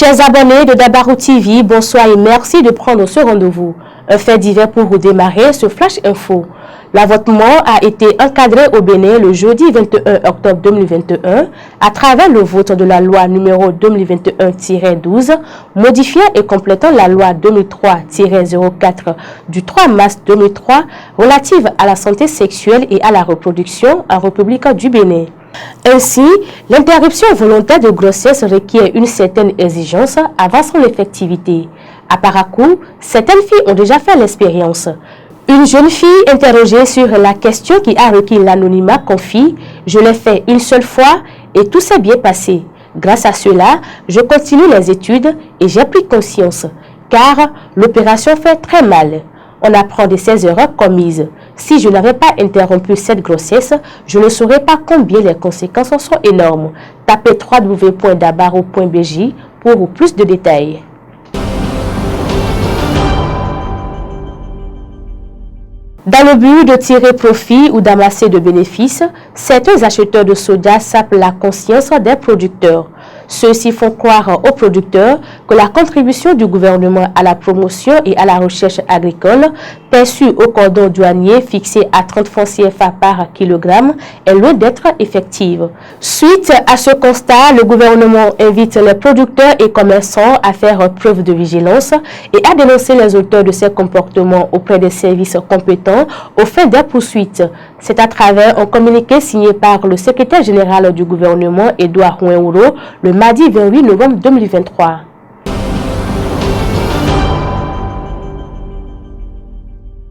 Chers abonnés de Dabarou TV, bonsoir et merci de prendre ce rendez-vous. Un fait divers pour vous démarrer ce Flash Info. L'avortement a été encadré au Bénin le jeudi 21 octobre 2021 à travers le vote de la loi numéro 2021-12 modifiant et complétant la loi 2003-04 du 3 mars 2003 relative à la santé sexuelle et à la reproduction en République du Bénin. Ainsi, l'interruption volontaire de grossesse requiert une certaine exigence avant son effectivité. À Parakou, certaines filles ont déjà fait l'expérience. Une jeune fille interrogée sur la question qui a requis l'anonymat confie « Je l'ai fait une seule fois et tout s'est bien passé. Grâce à cela, je continue les études et j'ai pris conscience, car l'opération fait très mal. On apprend de ses erreurs commises. Si je n'avais pas interrompu cette grossesse, je ne saurais pas combien les conséquences sont énormes. » Tapez www.dabarou.bj pour plus de détails. Dans le but de tirer profit ou d'amasser de bénéfices, certains acheteurs de soda sapent la conscience des producteurs. Ceux-ci font croire aux producteurs que la contribution du gouvernement à la promotion et à la recherche agricole, perçue au cordon douanier fixé à 30 francs CFA par kilogramme, est loin d'être effective. Suite à ce constat, le gouvernement invite les producteurs et commerçants à faire preuve de vigilance et à dénoncer les auteurs de ces comportements auprès des services compétents aux fins des poursuites. C'est à travers un communiqué signé par le secrétaire général du gouvernement, Edouard Ouenrouro, le mardi 28 novembre 2023.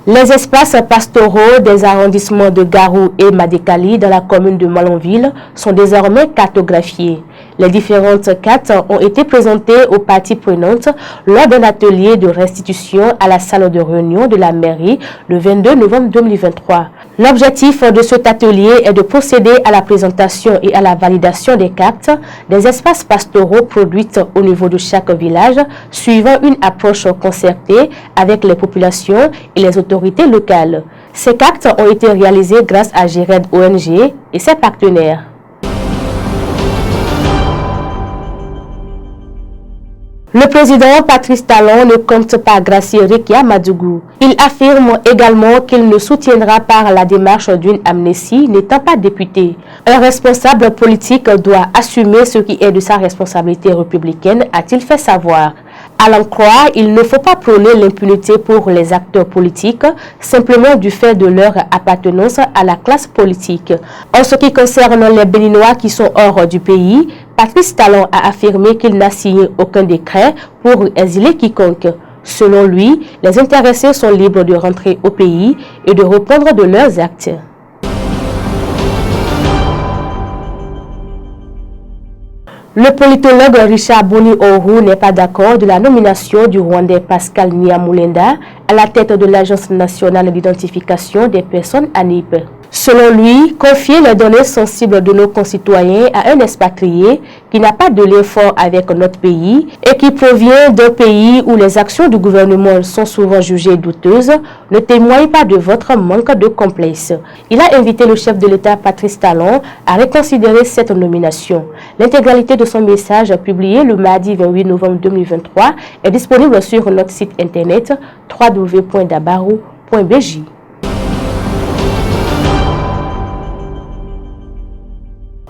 Les espaces pastoraux des arrondissements de Garou et Madékali dans la commune de Malanville sont désormais cartographiés. Les différentes cartes ont été présentées aux parties prenantes lors d'un atelier de restitution à la salle de réunion de la mairie le 22 novembre 2023. L'objectif de cet atelier est de procéder à la présentation et à la validation des cartes des espaces pastoraux produites au niveau de chaque village, suivant une approche concertée avec les populations et les autorités locales. Ces cartes ont été réalisées grâce à GERED ONG et ses partenaires. Le président Patrice Talon ne compte pas gracier Rekia Madougou. Il affirme également qu'il ne soutiendra pas la démarche d'une amnistie n'étant pas député. Un responsable politique doit assumer ce qui est de sa responsabilité républicaine, a-t-il fait savoir. À l'en croire, il ne faut pas prôner l'impunité pour les acteurs politiques, simplement du fait de leur appartenance à la classe politique. En ce qui concerne les Béninois qui sont hors du pays, Patrice Talon a affirmé qu'il n'a signé aucun décret pour exiler quiconque. Selon lui, les intéressés sont libres de rentrer au pays et de reprendre de leurs actes. Le politologue Richard Boni-Oru n'est pas d'accord de la nomination du Rwandais Pascal Nyamulenda à la tête de l'Agence nationale d'identification des personnes ANIP. Selon lui, confier les données sensibles de nos concitoyens à un expatrié qui n'a pas de lien fort avec notre pays et qui provient d'un pays où les actions du gouvernement sont souvent jugées douteuses ne témoigne pas de votre manque de complexe. Il a invité le chef de l'État Patrice Talon à reconsidérer cette nomination. L'intégralité de son message publié le mardi 28 novembre 2023 est disponible sur notre site internet www.dabarou.bj.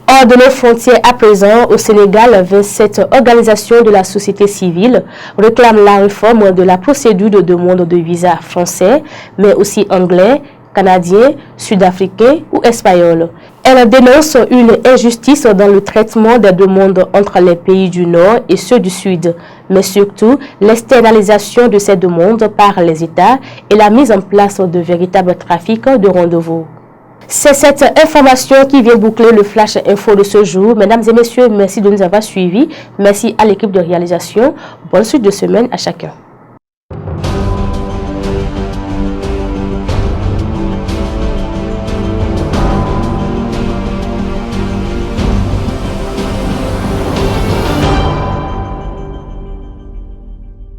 Hors de nos frontières à présent, au Sénégal, 27 organisations de la société civile réclament la réforme de la procédure de demande de visa français, mais aussi anglais, canadien, sud-africain ou espagnol. Elles dénoncent une injustice dans le traitement des demandes entre les pays du Nord et ceux du Sud, mais surtout l'externalisation de ces demandes par les États et la mise en place de véritables trafics de rendez-vous. C'est cette information qui vient boucler le Flash Info de ce jour. Mesdames et messieurs, merci de nous avoir suivis. Merci à l'équipe de réalisation. Bonne suite de semaine à chacun.